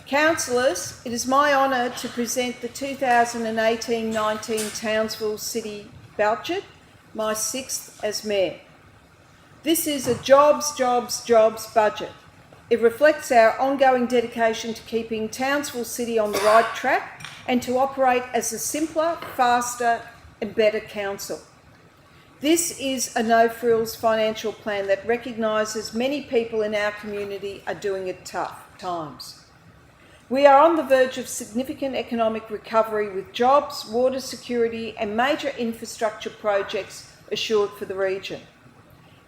Councillors, it is my honour to present the 2018-19 Townsville City Budget, my sixth as Mayor. This is a jobs budget. It reflects our ongoing dedication to keeping Townsville City on the right track and to operate as a simpler, faster and better council. This is a no-frills financial plan that recognises many people in our community are doing it tough times. We are on the verge of significant economic recovery with jobs, water security and major infrastructure projects assured for the region.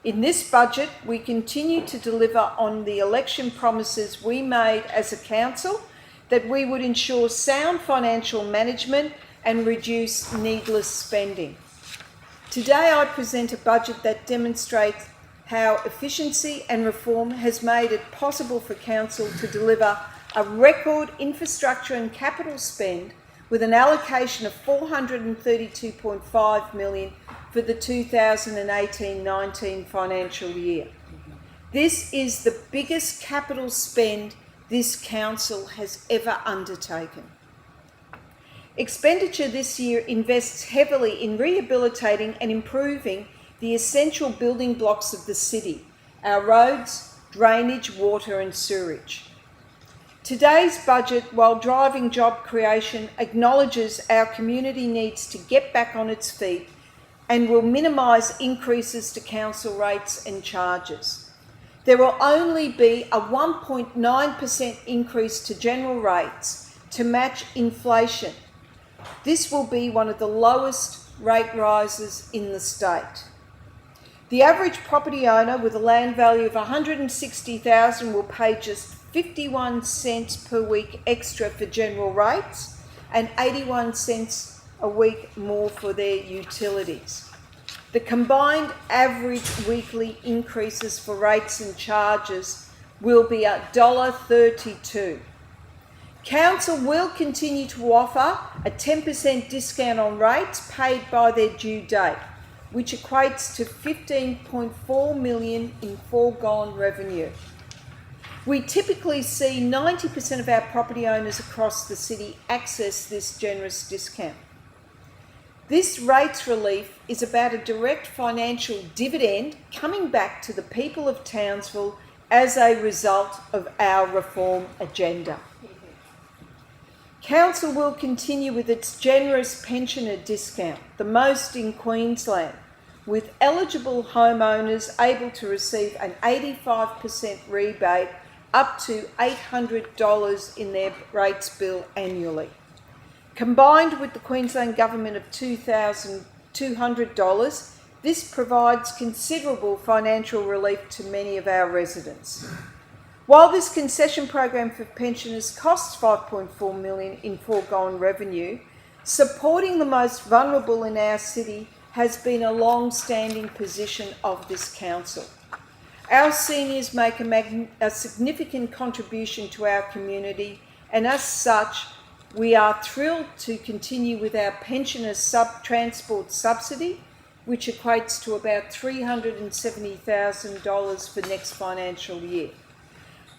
In this budget, we continue to deliver on the election promises we made as a council that we would ensure sound financial management and reduce needless spending. Today I present a budget that demonstrates how efficiency and reform has made it possible for council to deliver a record infrastructure and capital spend with an allocation of $432.5 million for the 2018-19 financial year. This is the biggest capital spend this council has ever undertaken. Expenditure this year invests heavily in rehabilitating and improving the essential building blocks of the city, our roads, drainage, water and sewerage. Today's budget, while driving job creation, acknowledges our community needs to get back on its feet and will minimise increases to council rates and charges. There will only be a 1.9% increase to general rates to match inflation. This will be one of the lowest rate rises in the state. The average property owner with a land value of $160,000 will pay just 51 cents per week extra for general rates and 81 cents a week more for their utilities. The combined average weekly increases for rates and charges will be $1.32. Council will continue to offer a 10% discount on rates paid by their due date, which equates to $15.4 million in foregone revenue. We typically see 90% of our property owners across the city access this generous discount. This rates relief is about a direct financial dividend coming back to the people of Townsville as a result of our reform agenda. Council will continue with its generous pensioner discount, the most in Queensland, with eligible homeowners able to receive an 85% rebate up to $800 in their rates bill annually. Combined with the Queensland Government of $2,200, this provides considerable financial relief to many of our residents. While this concession program for pensioners costs $5.4 million in foregone revenue, supporting the most vulnerable in our city has been a long-standing position of this council. Our seniors make a significant contribution to our community, and as such, we are thrilled to continue with our pensioner transport subsidy, which equates to about $370,000 for next financial year.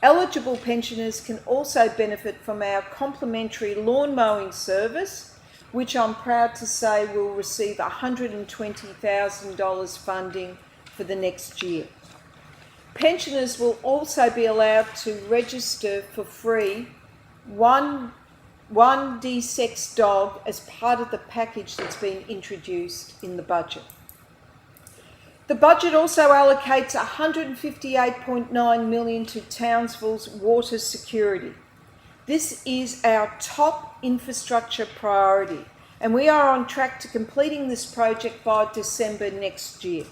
Eligible pensioners can also benefit from our complimentary lawn mowing service, which I'm proud to say will receive $120,000 funding for the next year. Pensioners will also be allowed to register for free one de-sexed dog as part of the package that's been introduced in the budget. The budget also allocates $158.9 million to Townsville's water security. This is our top infrastructure priority, and we are on track to completing this project by December next year.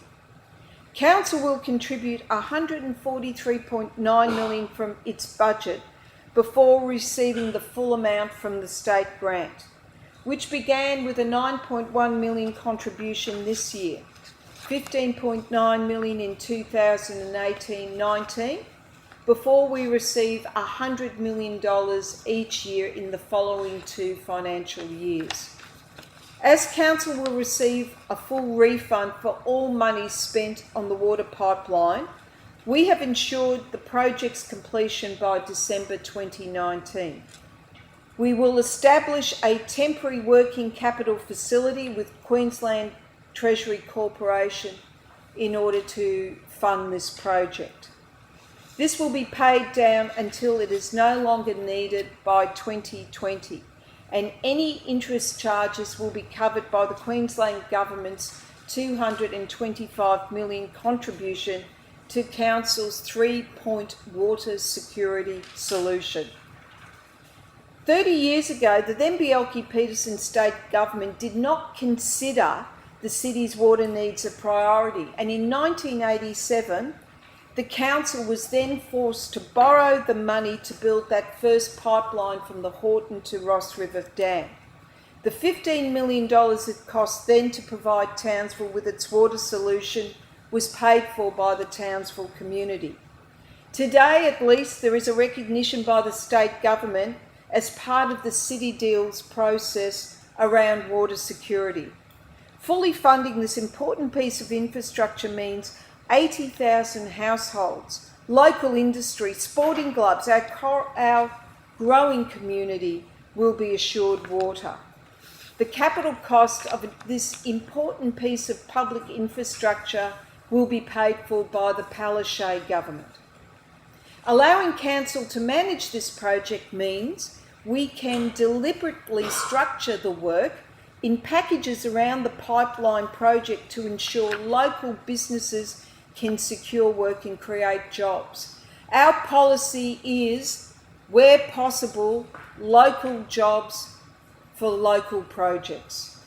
Council will contribute $143.9 million from its budget before receiving the full amount from the state grant, which began with a $9.1 million contribution this year, $15.9 million in 2018-19, before we receive $100 million each year in the following 2 financial years. As Council will receive a full refund for all money spent on the water pipeline, We have ensured the project's completion by December 2019. We will establish a temporary working capital facility with Queensland Treasury Corporation in order to fund this project. This will be paid down until it is no longer needed by 2020, and any interest charges will be covered by the Queensland Government's $225 million contribution to Council's 3-point water security solution. 30 years ago, the then Bjelke-Petersen State Government did not consider the city's water needs a priority, and in 1987, the council was then forced to borrow the money to build that first pipeline from the Horton to Ross River Dam. The $15 million it cost then to provide Townsville with its water solution was paid for by the Townsville community. Today, at least, there is a recognition by the state government as part of the city deals process around water security. Fully funding this important piece of infrastructure means 80,000 households, local industry, sporting clubs, our growing community will be assured water. The capital cost of this important piece of public infrastructure will be paid for by the Palaszczuk government. Allowing council to manage this project means we can deliberately structure the work in packages around the pipeline project to ensure local businesses can secure work and create jobs. Our policy is, where possible, local jobs for local projects.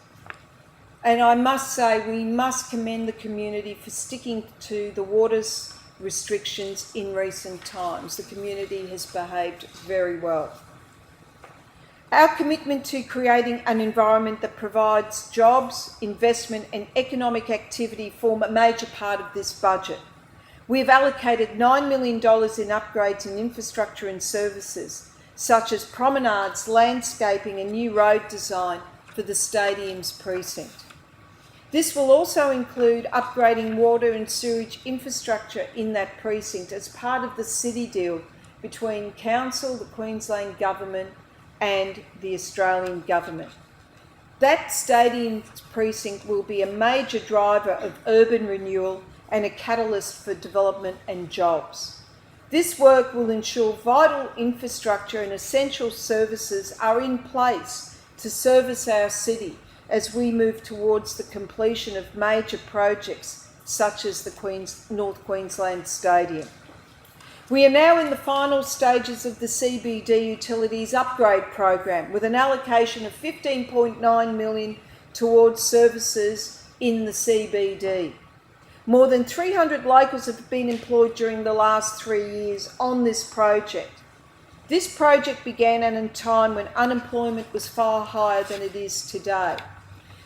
And I must say, we must commend the community for sticking to the water's restrictions in recent times. The community has behaved very well. Our commitment to creating an environment that provides jobs, investment and economic activity form a major part of this budget. We have allocated $9 million in upgrades in infrastructure and services, such as promenades, landscaping and new road design for the stadium's precinct. This will also include upgrading water and sewage infrastructure in that precinct as part of the city deal between Council, the Queensland Government and the Australian Government. That stadium precinct will be a major driver of urban renewal and a catalyst for development and jobs. This work will ensure vital infrastructure and essential services are in place to service our city as we move towards the completion of major projects such as the North Queensland Stadium. We are now in the final stages of the CBD Utilities Upgrade Program with an allocation of $15.9 million towards services in the CBD. More than 300 locals have been employed during the last 3 years on this project. This project began at a time when unemployment was far higher than it is today.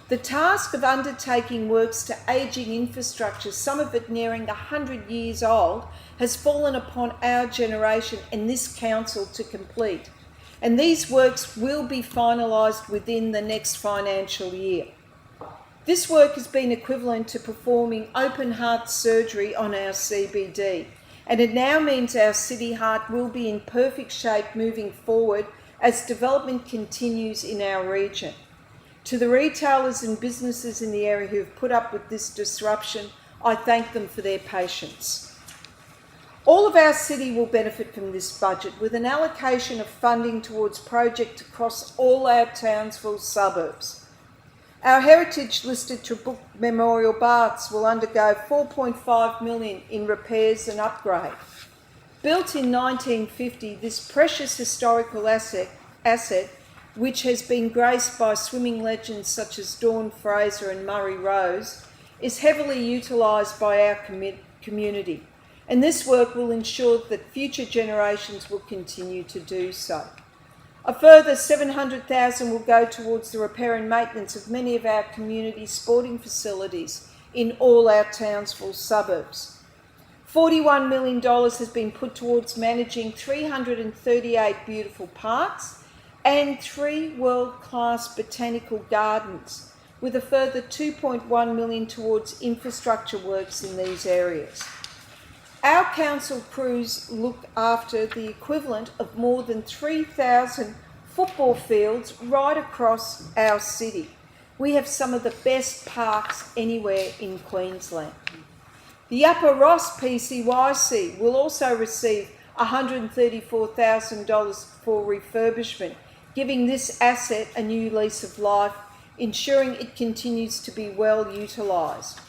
The task of undertaking works to ageing infrastructure, some of it nearing 100 years old, has fallen upon our generation and this council to complete. And these works will be finalised within the next financial year. This work has been equivalent to performing open heart surgery on our CBD, and it now means our city heart will be in perfect shape moving forward as development continues in our region. To the retailers and businesses in the area who have put up with this disruption, I thank them for their patience. All of our city will benefit from this budget with an allocation of funding towards projects across all our Townsville suburbs. Our heritage-listed Trabuc Memorial Baths will undergo $4.5 million in repairs and upgrade. Built in 1950, this precious historical asset, which has been graced by swimming legends such as Dawn Fraser and Murray Rose, is heavily utilised by our community, and this work will ensure that future generations will continue to do so. A further $700,000 will go towards the repair and maintenance of many of our community sporting facilities in all our Townsville suburbs. $41 million has been put towards managing 338 beautiful parks and 3 world-class botanical gardens, with a further $2.1 million towards infrastructure works in these areas. Our council crews look after the equivalent of more than 3,000 football fields right across our city. We have some of the best parks anywhere in Queensland. The Upper Ross PCYC will also receive $134,000 for refurbishment, giving this asset a new lease of life, ensuring it continues to be well utilised.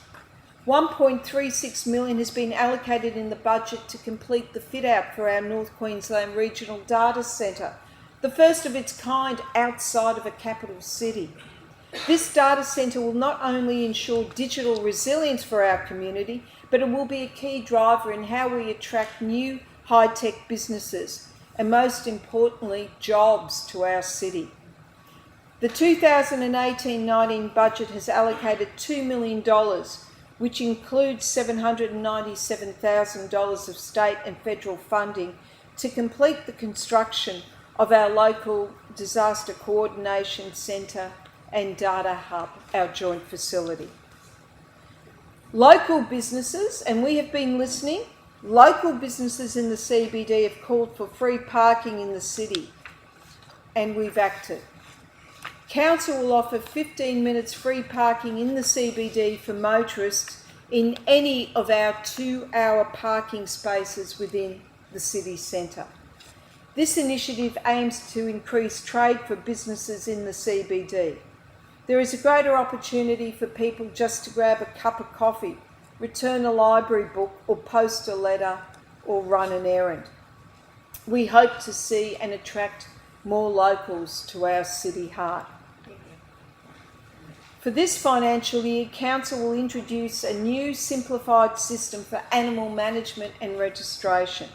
$1.36 million has been allocated in the budget to complete the fit-out for our North Queensland Regional Data Centre, the first of its kind outside of a capital city. This data centre will not only ensure digital resilience for our community, but it will be a key driver in how we attract new high-tech businesses and, most importantly, jobs to our city. The 2018-19 budget has allocated $2 million, which includes $797,000 of state and federal funding to complete the construction of our local disaster coordination centre and data hub, our joint facility. Local businesses, and we have been listening, local businesses in the CBD have called for free parking in the city, and we've acted. Council will offer 15 minutes free parking in the CBD for motorists in any of our 2-hour parking spaces within the city centre. This initiative aims to increase trade for businesses in the CBD. There is a greater opportunity for people just to grab a cup of coffee, return a library book, or post a letter, or run an errand. We hope to see and attract more locals to our city heart. For this financial year, Council will introduce a new simplified system for animal management and registration.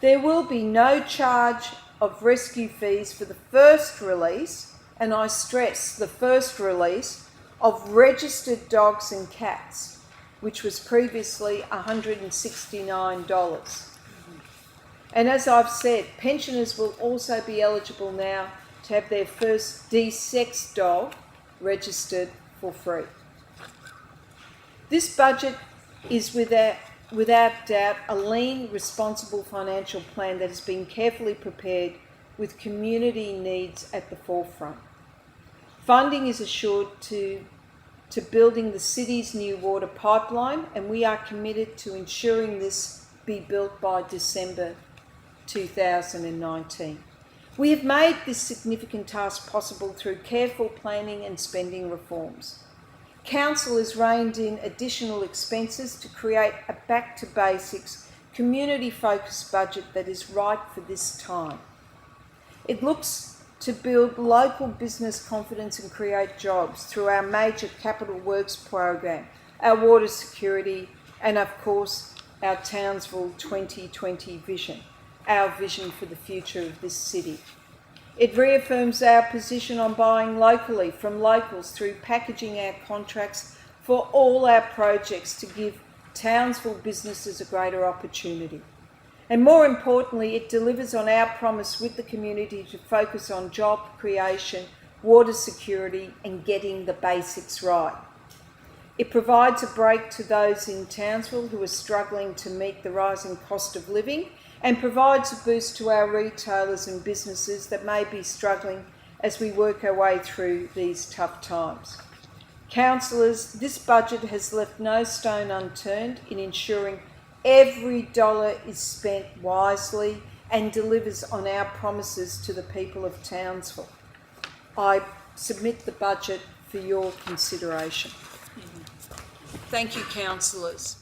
There will be no charge of rescue fees for the first release, and I stress the first release, of registered dogs and cats, which was previously $169. And as I've said, pensioners will also be eligible now to have their first de-sexed dog registered for free. This budget is without doubt a lean, responsible financial plan that has been carefully prepared with community needs at the forefront. Funding is assured to building the city's new water pipeline, and we are committed to ensuring this be built by December 2019. We have made this significant task possible through careful planning and spending reforms. Council has reined in additional expenses to create a back-to-basics, community-focused budget that is right for this time. It looks to build local business confidence and create jobs through our major capital works program, our water security, and of course, our Townsville 2020 vision, our vision for the future of this city. It reaffirms our position on buying locally from locals through packaging our contracts for all our projects to give Townsville businesses a greater opportunity. And more importantly, it delivers on our promise with the community to focus on job creation, water security, and getting the basics right. It provides a break to those in Townsville who are struggling to meet the rising cost of living, and provides a boost to our retailers and businesses that may be struggling as we work our way through these tough times. Councillors, this budget has left no stone unturned in ensuring every dollar is spent wisely and delivers on our promises to the people of Townsville. I submit the budget for your consideration. Thank you, councillors.